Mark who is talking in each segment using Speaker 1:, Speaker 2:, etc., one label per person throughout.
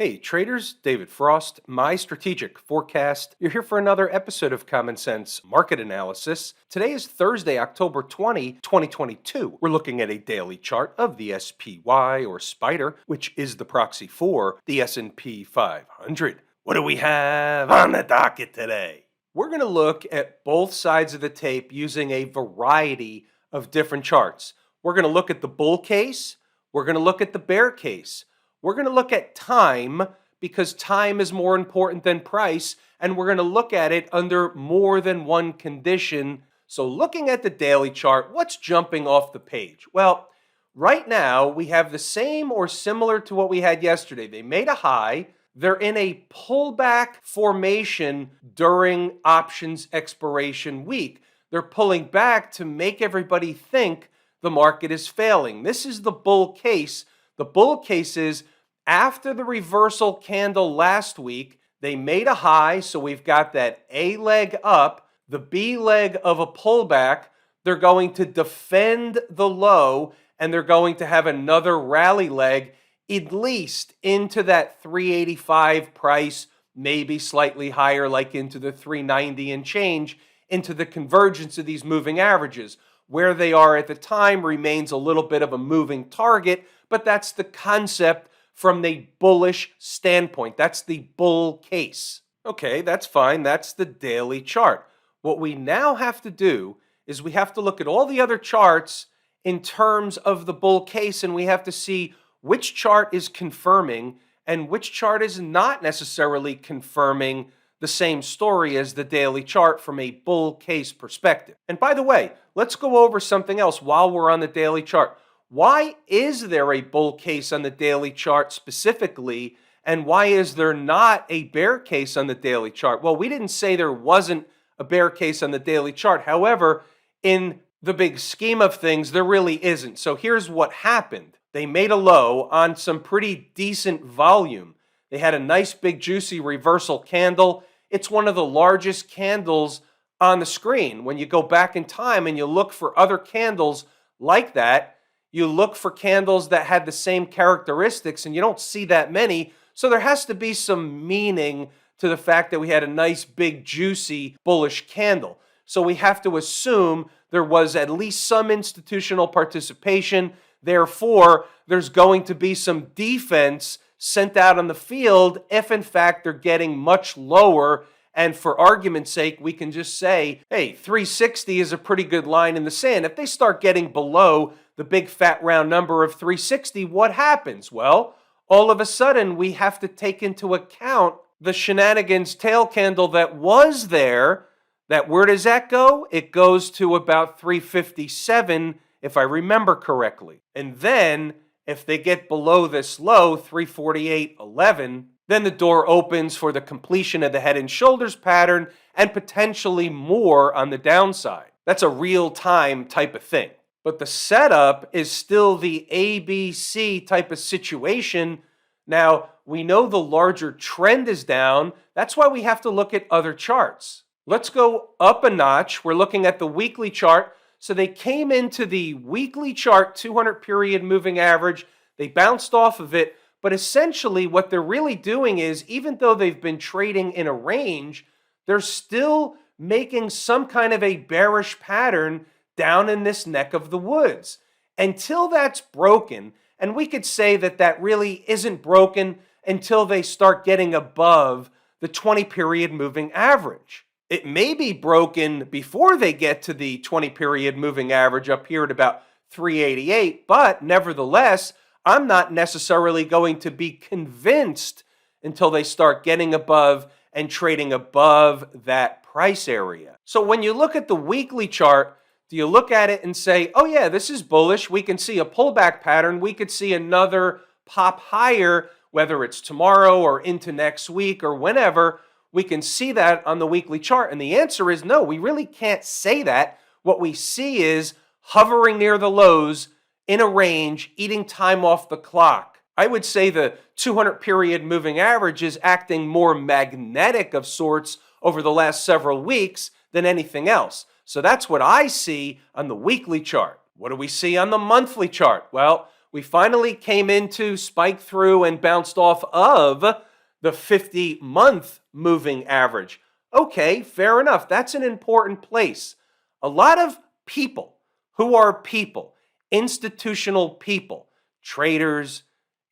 Speaker 1: Hey traders, David Frost, my strategic forecast. You're here for another episode of Common Sense Market Analysis. Today is Thursday, October 20, 2022. We're looking at a daily chart of the SPY or Spider, which is the proxy for the S&P 500. What do we have on the docket today? We're going to look at both sides of the tape using a variety of different charts. We're going to look at the bull case. We're going to look at the bear case. We're going to look at time because time is more important than price, and we're going to look at it under more than one condition. So looking at the daily chart, what's jumping off the page? Well, right now we have the same or similar to what we had yesterday. They made a high. They're in a pullback formation during options expiration week. They're pulling back to make everybody think the market is failing. This is the bull case. The bull case is after the reversal candle last week, they made a high, so we've got that A leg up, the B leg of a pullback. They're going to defend the low, and they're going to have another rally leg, at least into that 385 price, maybe slightly higher, like into the 390 and change, into the convergence of these moving averages. Where they are at the time remains a little bit of a moving target, but that's the concept from the bullish standpoint. That's the bull case. Okay, that's fine. That's the daily chart. What we now have to do is we have to look at all the other charts in terms of the bull case, and we have to see which chart is confirming and which chart is not necessarily confirming the same story as the daily chart from a bull case perspective. And by the way, let's go over something else while we're on the daily chart. Why is there a bull case on the daily chart specifically, and why is there not a bear case on the daily chart? Well, we didn't say there wasn't a bear case on the daily chart. However, in the big scheme of things, there really isn't. So here's what happened. They made a low on some pretty decent volume. They had a nice big juicy reversal candle. It's one of the largest candles on the screen. When you go back in time and you look for other candles like that, you look for candles that had the same characteristics, and you don't see that many. So there has to be some meaning to the fact that we had a nice big juicy bullish candle. So we have to assume there was at least some institutional participation. Therefore, there's going to be some defense sent out on the field if in fact they're getting much lower. And for argument's sake, we can just say, hey, 360 is a pretty good line in the sand. If they start getting below the big fat round number of 360, what happens? Well, all of a sudden we have to take into account the shenanigans tail candle that was there. That where does that go? It goes to about 357, if I remember correctly. And then if they get below this low, 348.11, then the door opens for the completion of the head and shoulders pattern and potentially more on the downside. That's a real-time type of thing. But the setup is still the ABC type of situation. Now, we know the larger trend is down. That's why we have to look at other charts. Let's go up a notch. We're looking at the weekly chart. So they came into the weekly chart, 200 period moving average. They bounced off of it. But essentially what they're really doing is, even though they've been trading in a range, they're still making some kind of a bearish pattern down in this neck of the woods. Until that's broken, and we could say that that really isn't broken until they start getting above the 20 period moving average. It may be broken before they get to the 20 period moving average up here at about 388, but nevertheless, I'm not necessarily going to be convinced until they start getting above and trading above that price area. So when you look at the weekly chart, do you look at it and say, oh yeah, this is bullish. We can see a pullback pattern. We could see another pop higher, whether it's tomorrow or into next week or whenever. We can see that on the weekly chart. And the answer is no, we really can't say that. What we see is hovering near the lows in a range, eating time off the clock. I would say the 200 period moving average is acting more magnetic of sorts over the last several weeks than anything else. So that's what I see on the weekly chart. What do we see on the monthly chart? Well, We finally came into, spiked through, and bounced off of the 50-month moving average. Okay, fair enough. That's an important place. A lot of people who are people, institutional people, traders,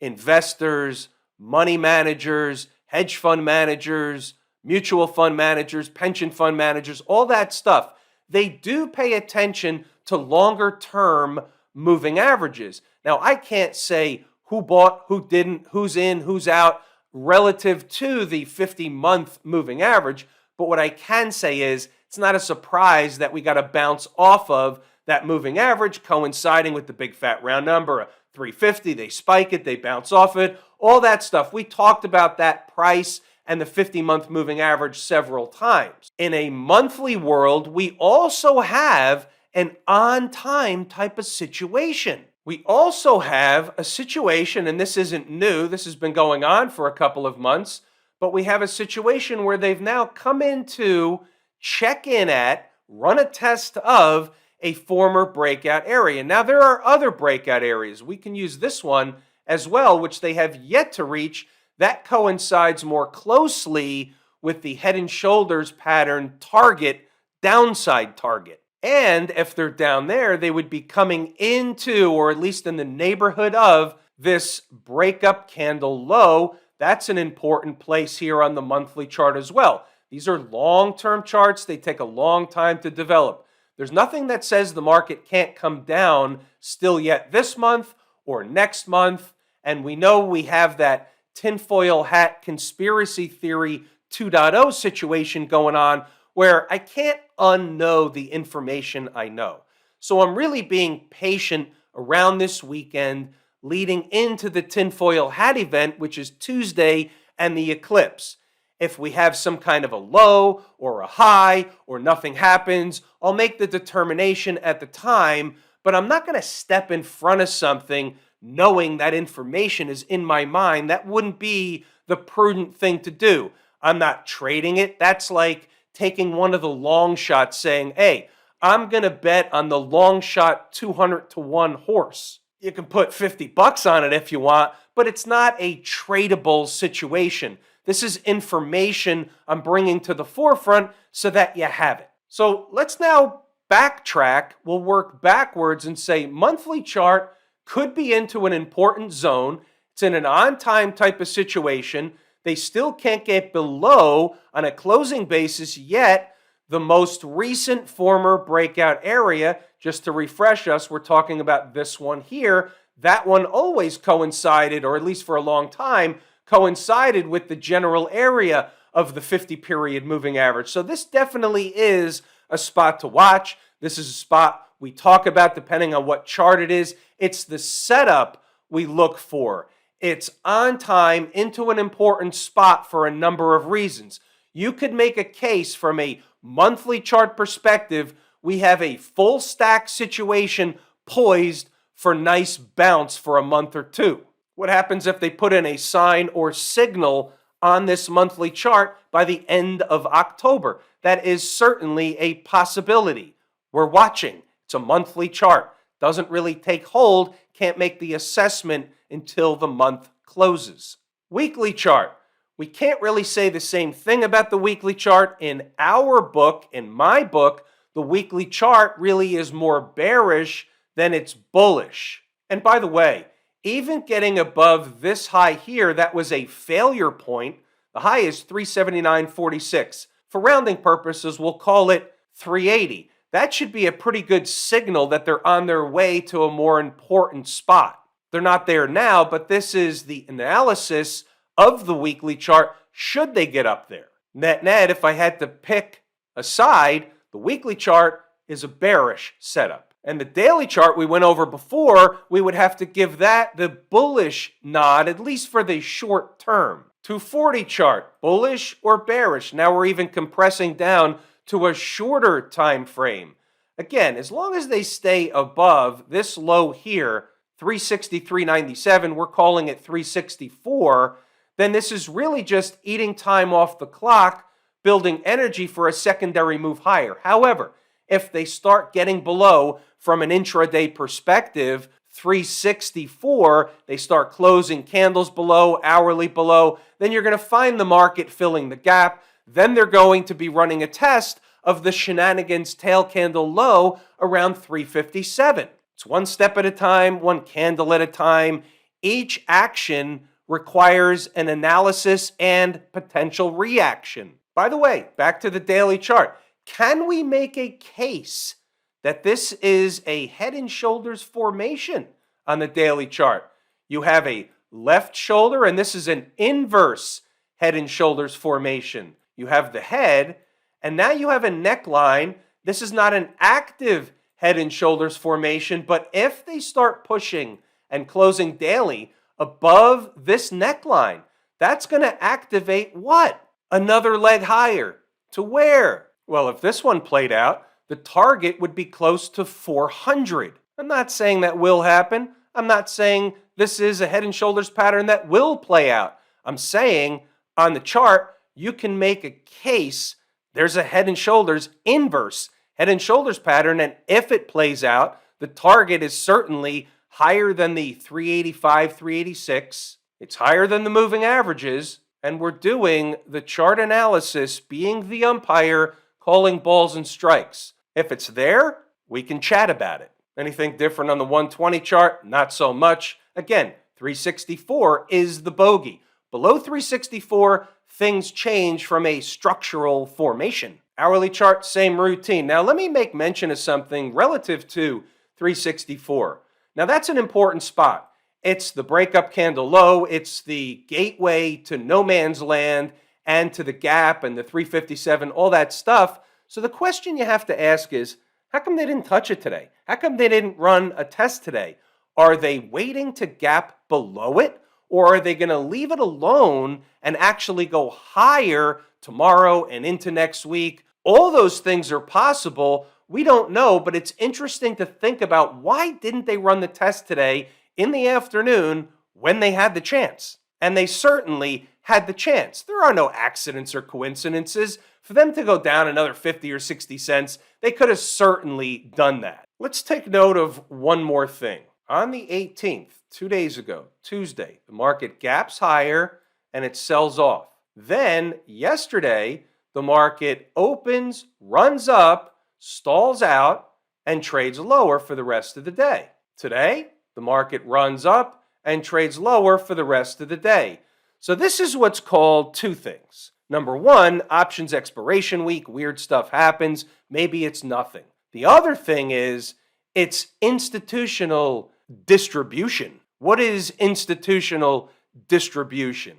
Speaker 1: investors, money managers, hedge fund managers, mutual fund managers, pension fund managers, all that stuff, they do pay attention to longer term moving averages. Now, I can't say who bought, who didn't, who's in, who's out relative to the 50-month moving average, but what I can say is it's not a surprise that we got to bounce off of that moving average coinciding with the big fat round number of 350. They spike it, they bounce off it, all that stuff. We talked about that price and the 50-month moving average several times. In a monthly world, we also have an on-time type of situation. We also have a situation, and this isn't new, this has been going on for a couple of months, but we have a situation where they've now come into, check in at, run a test of a former breakout area. Now, there are other breakout areas. We can use this one as well, which they have yet to reach. That coincides more closely with the head and shoulders pattern target, downside target. And if they're down there, they would be coming into, or at least in the neighborhood of, this breakup candle low. That's an important place here on the monthly chart as well. These are long-term charts. They take a long time to develop. There's nothing that says the market can't come down still yet this month or next month. And we know we have that tinfoil hat conspiracy theory 2.0 situation going on where I can't unknow the information I know. So I'm really being patient around this weekend leading into the tinfoil hat event, which is Tuesday, and the eclipse. If we have some kind of a low or a high or nothing happens, I'll make the determination at the time, but I'm not going to step in front of something knowing that information is in my mind. That wouldn't be the prudent thing to do. I'm not trading it. That's like taking one of the long shots saying, hey, I'm going to bet on the long shot 200 to 1 horse. You can put $50 on it if you want, but it's not a tradable situation. This is information I'm bringing to the forefront so that you have it. So let's now backtrack. We'll work backwards and say monthly chart could be into an important zone. It's in an on-time type of situation. They still can't get below on a closing basis yet the most recent former breakout area. Just to refresh us, we're talking about this one here. That one always coincided, or at least for a long time, coincided with the general area of the 50-period moving average. So this definitely is a spot to watch. This is a spot we talk about depending on what chart it is. It's the setup we look for. It's on time into an important spot for a number of reasons. You could make a case from a monthly chart perspective. We have a full stack situation poised for nice bounce for a month or two. What happens if they put in a sign or signal on this monthly chart by the end of October? That is certainly a possibility. We're watching. It's a monthly chart. Doesn't really take hold. Can't make the assessment until the month closes. Weekly chart. We can't really say the same thing about the weekly chart. In our book, in my book, the weekly chart really is more bearish than it's bullish. And by the way, even getting above this high here, that was a failure point. The high is 379.46. For rounding purposes, we'll call it 380. That should be a pretty good signal that they're on their way to a more important spot. They're not there now, but this is the analysis of the weekly chart should they get up there. Net, if I had to pick a side, the weekly chart is a bearish setup. And the daily chart we went over before, we would have to give that the bullish nod, at least for the short term. 240 chart, bullish or bearish? Now we're even compressing down to a shorter time frame. Again, as long as they stay above this low here, 363.97, we're calling it 364, then this is really just eating time off the clock, building energy for a secondary move higher. However, if they start getting below from an intraday perspective, 364, they start closing candles below, hourly below, then you're going to find the market filling the gap. Then they're going to be running a test of the shenanigans tail candle low around 357. It's one step at a time, one candle at a time. Each action requires an analysis and potential reaction. By the way, back to the daily chart. Can we make a case that this is a head and shoulders formation on the daily chart? You have a left shoulder, and this is an inverse head and shoulders formation. You have the head, and now you have a neckline. This is not an active head and shoulders formation, but if they start pushing and closing daily above this neckline, that's going to activate what? Another leg higher. To where? Well, if this one played out, the target would be close to 400. I'm not saying that will happen. I'm not saying this is a head and shoulders pattern that will play out. I'm saying on the chart, you can make a case there's a head and shoulders inverse head and shoulders pattern, and if it plays out, the target is certainly higher than the 385, 386. It's higher than the moving averages, and we're doing the chart analysis, being the umpire, calling balls and strikes. If it's there, we can chat about it. Anything different on the 120 chart? Not so much. Again, 364 is the bogey. Below 364, things change from a structural formation. Hourly chart, same routine. Now, let me make mention of something relative to 364. Now, that's an important spot. It's the breakup candle low. It's the gateway to no man's land and to the gap and the 357, all that stuff. So the question you have to ask is, how come they didn't touch it today? How come they didn't run a test today? Are they waiting to gap below it? Or are they going to leave it alone and actually go higher tomorrow and into next week? All those things are possible. We don't know, but it's interesting to think about, why didn't they run the test today in the afternoon when they had the chance? And they certainly had the chance. There are no accidents or coincidences. For them to go down another 50 or 60 cents, they could have certainly done that. Let's take note of one more thing. On the 18th, 2 days ago, Tuesday, the market gaps higher and it sells off. Then yesterday, the market opens, runs up, stalls out, and trades lower for the rest of the day. Today, the market runs up and trades lower for the rest of the day. So this is what's called two things. Number one, options expiration week, weird stuff happens. Maybe it's nothing. The other thing is, it's institutional distribution. What is institutional distribution?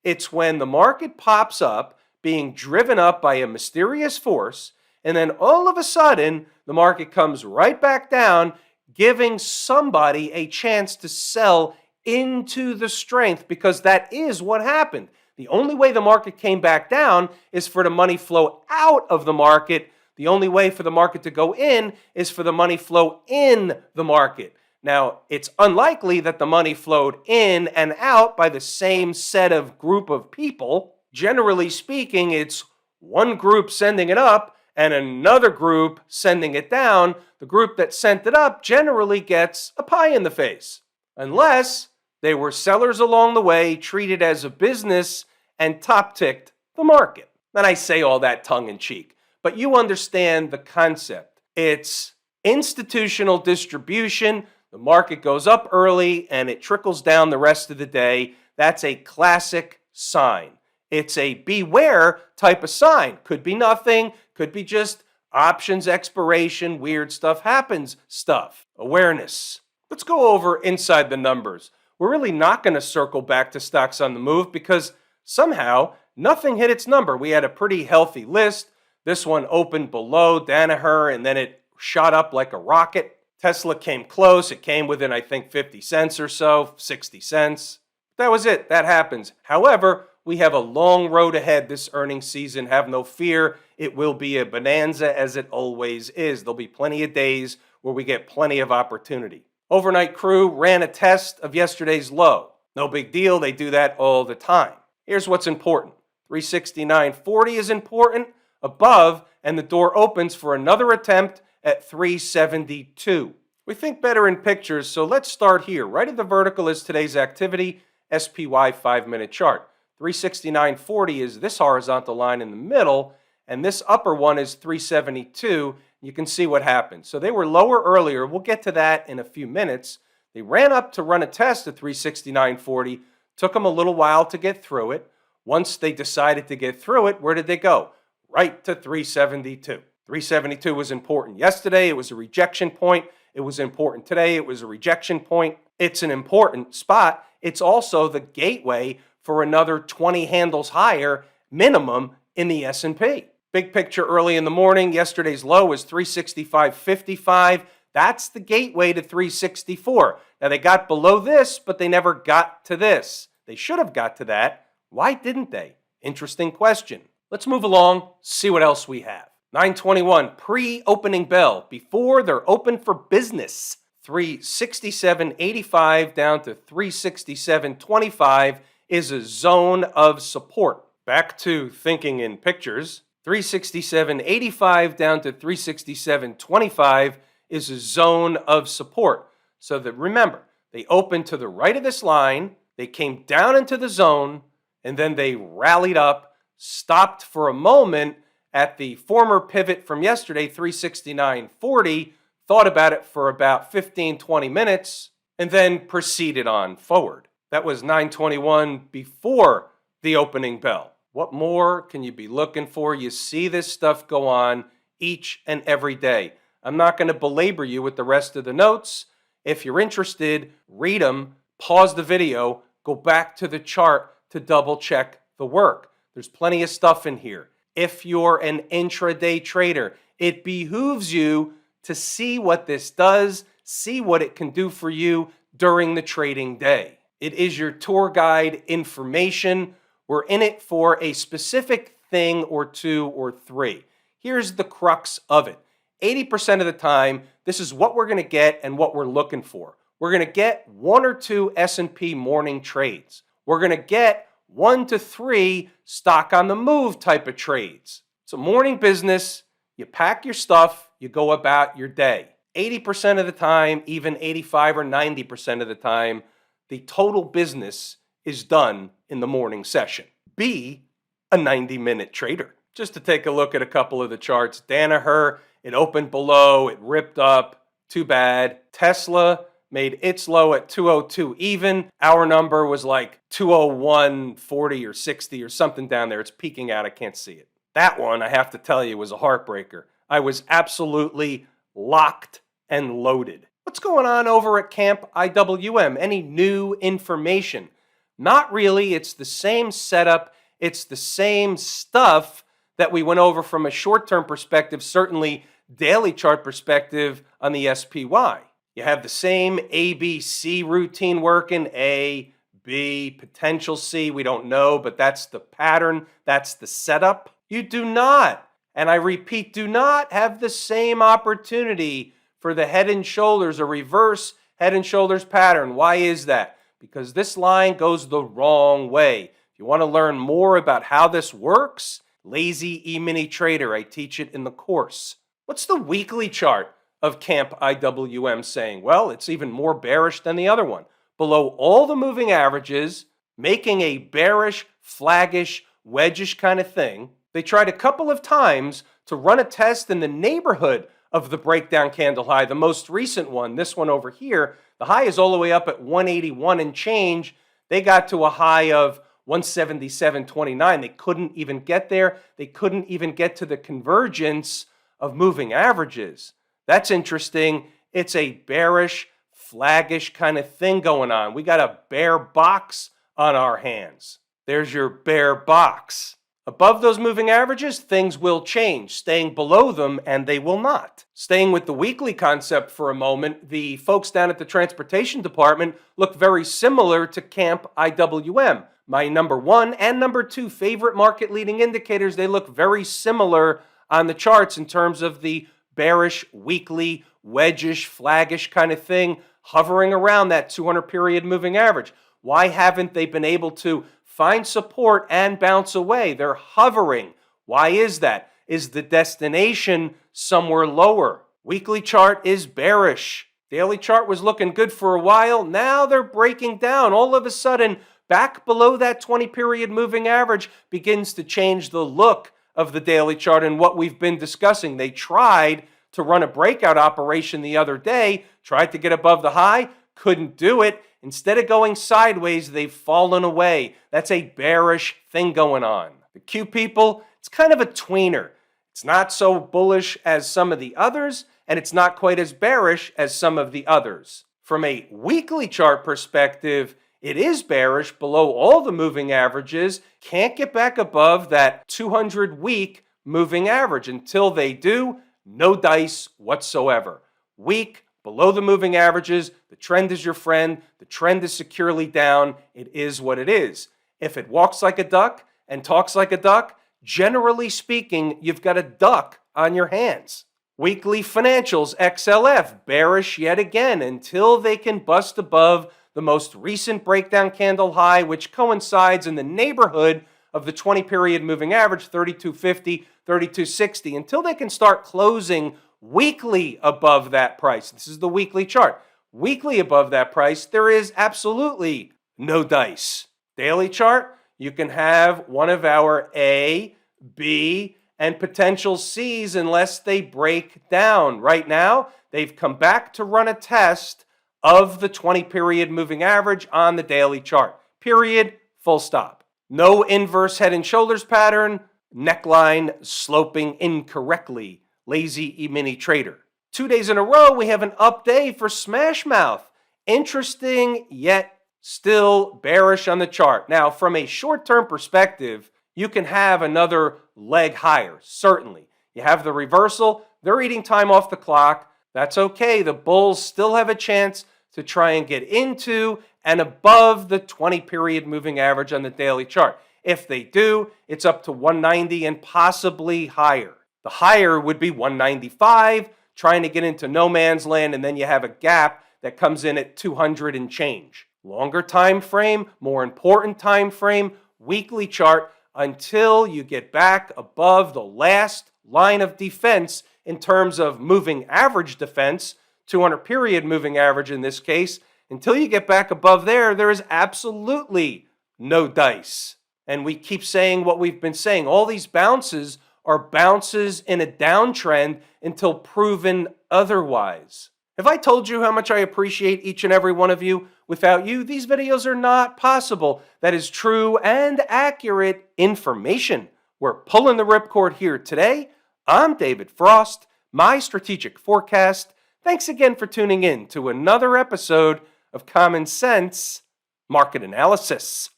Speaker 1: It's when the market pops up, being driven up by a mysterious force, and then all of a sudden, the market comes right back down, giving somebody a chance to sell into the strength, because that is what happened. The only way the market came back down is for the money flow out of the market. The only way for the market to go in is for the money flow in the market. Now, it's unlikely that the money flowed in and out by the same set of group of people. Generally speaking, it's one group sending it up and another group sending it down. The group that sent it up generally gets a pie in the face, unless they were sellers along the way, treated as a business, and top-ticked the market. And I say all that tongue-in-cheek, but you understand the concept. It's institutional distribution. The market goes up early and it trickles down the rest of the day. That's a classic sign. It's a beware type of sign. Could be nothing, could be just options expiration, weird stuff happens stuff. Awareness. Let's go over inside the numbers. We're really not going to circle back to stocks on the move because somehow nothing hit its number. We had a pretty healthy list. This one opened below Danaher and then it shot up like a rocket. Tesla came close. It came within, I think, 50 cents or so, 60 cents. That was it. That happens. However, we have a long road ahead this earnings season. Have no fear. It will be a bonanza, as it always is. There'll be plenty of days where we get plenty of opportunity. Overnight Crew ran a test of yesterday's low. No big deal. They do that all the time. Here's what's important. 369.40 is important above, and the door opens for another attempt at 372. We think better in pictures, so let's start here. Right at the vertical is today's activity, SPY 5-minute chart. 369.40 is this horizontal line in the middle, and this upper one is 372. You can see what happened. So they were lower earlier. We'll get to that in a few minutes. They ran up to run a test at 369.40. Took them a little while to get through it. Once they decided to get through it, where did they go? Right to 372. 372 was important yesterday. It was a rejection point. It was important today. It was a rejection point. It's an important spot. It's also the gateway for another 20 handles higher minimum in the S&P. Big picture early in the morning. Yesterday's low was 365.55. That's the gateway to 364. Now they got below this, but they never got to this. They should have got to that. Why didn't they? Interesting question. Let's move along, see what else we have. 921, pre-opening bell, before they're open for business. 367.85 down to 367.25 is a zone of support. Back to thinking in pictures. 367.85 down to 367.25 is a zone of support. So that remember, they opened to the right of this line, they came down into the zone, and then they rallied up, stopped for a moment at the former pivot from yesterday, 369.40, thought about it for about 15-20 minutes, and then proceeded on forward. That was 921 before the opening bell. What more can you be looking for? You see this stuff go on each and every day. I'm not going to belabor you with the rest of the notes. If you're interested, read them, pause the video, go back to the chart to double check the work. There's plenty of stuff in here. If you're an intraday trader, it behooves you to see what this does, see what it can do for you during the trading day. It is your tour guide information. We're in it for a specific thing or two or three. Here's the crux of it. 80% of the time, this is what we're going to get and what we're looking for. We're going to get 1 or 2 S&P morning trades. We're going to get 1 to 3 stock on the move type of trades. It's a morning business. You pack your stuff, you go about your day. 80% of the time, even 85 or 90% of the time, the total business is done in the morning session. Be a 90-minute trader. Just to take a look at a couple of the charts. Danaher, it opened below, it ripped up. Too bad. Tesla made its low at 202 even. Our number was like 201.40 or 60 or something down there. It's peeking out. I can't see it. That one, I have to tell you, was a heartbreaker. I was absolutely locked and loaded. What's going on over at Camp IWM? Any new information? Not really. It's the same setup. It's the same stuff that we went over from a short-term perspective, certainly daily chart perspective on the SPY. You have the same A, B, C routine working, A, B, potential C, we don't know, but that's the pattern, that's the setup. You do not, and I repeat, do not have the same opportunity for the head and shoulders, a reverse head and shoulders pattern. Why is that? Because this line goes the wrong way. If you want to learn more about how this works, Lazy E-mini Trader, I teach it in the course. What's the weekly chart of Camp IWM saying? Well, it's even more bearish than the other one. Below all the moving averages, making a bearish, flaggish, wedgish kind of thing. They tried a couple of times to run a test in the neighborhood of the breakdown candle high. The most recent one, this one over here, the high is all the way up at 181 and change. They got to a high of 177.29. They couldn't even get there. They couldn't even get to the convergence of moving averages. That's interesting. It's a bearish, flaggish kind of thing going on. We got a bear box on our hands. There's your bear box. Above those moving averages, things will change. Staying below them, and they will not. Staying with the weekly concept for a moment, the folks down at the transportation department look very similar to Camp IWM. My number 1 and number 2 favorite market leading indicators, they look very similar on the charts in terms of the bearish, weekly, wedgish, flaggish kind of thing, hovering around that 200 period moving average. Why haven't they been able to find support and bounce away? They're hovering. Why is that? Is the destination somewhere lower? Weekly chart is bearish. Daily chart was looking good for a while. Now they're breaking down. All of a sudden, back below that 20-period moving average begins to change the look of the daily chart and what we've been discussing. They tried to run a breakout operation the other day, tried to get above the high, couldn't do it. Instead of going sideways, they've fallen away. That's a bearish thing going on. The Q people, it's kind of a tweener. It's not so bullish as some of the others, and it's not quite as bearish as some of the others. From a weekly chart perspective, it is bearish below all the moving averages. Can't get back above that 200-week moving average. Until they do, no dice whatsoever. Weak, below the moving averages, the trend is your friend. The trend is securely down. It is what it is. If it walks like a duck and talks like a duck, generally speaking, you've got a duck on your hands. Weekly financials, XLF, bearish yet again until they can bust above the most recent breakdown candle high, which coincides in the neighborhood of the 20-period moving average, 3250, 3260, until they can start closing weekly above that price. This is the weekly chart. Weekly above that price, there is absolutely no dice. Daily chart, you can have one of our A, B, and potential C's unless they break down. Right now, they've come back to run a test of the 20-period moving average on the daily chart. Period, full stop. No inverse head and shoulders pattern, neckline sloping incorrectly. Lazy E-mini trader. 2 days in a row, we have an up day for Smash Mouth. Interesting, yet still bearish on the chart. Now, from a short-term perspective, you can have another leg higher, certainly. You have the reversal. They're eating time off the clock. That's okay. The bulls still have a chance to try and get into and above the 20-period moving average on the daily chart. If they do, it's up to 190 and possibly higher. The higher would be 195, trying to get into no man's land, and then you have a gap that comes in at 200 and change. Longer time frame, more important time frame, weekly chart, until you get back above the last line of defense in terms of moving average defense, 200-period moving average in this case. Until you get back above there, there is absolutely no dice. And we keep saying what we've been saying. All these bounces are bounces in a downtrend until proven otherwise. Have I told you how much I appreciate each and every one of you? Without you, these videos are not possible. That is true and accurate information. We're pulling the ripcord here today. I'm David Frost, my strategic forecast. Thanks again for tuning in to another episode of Common Sense Market Analysis.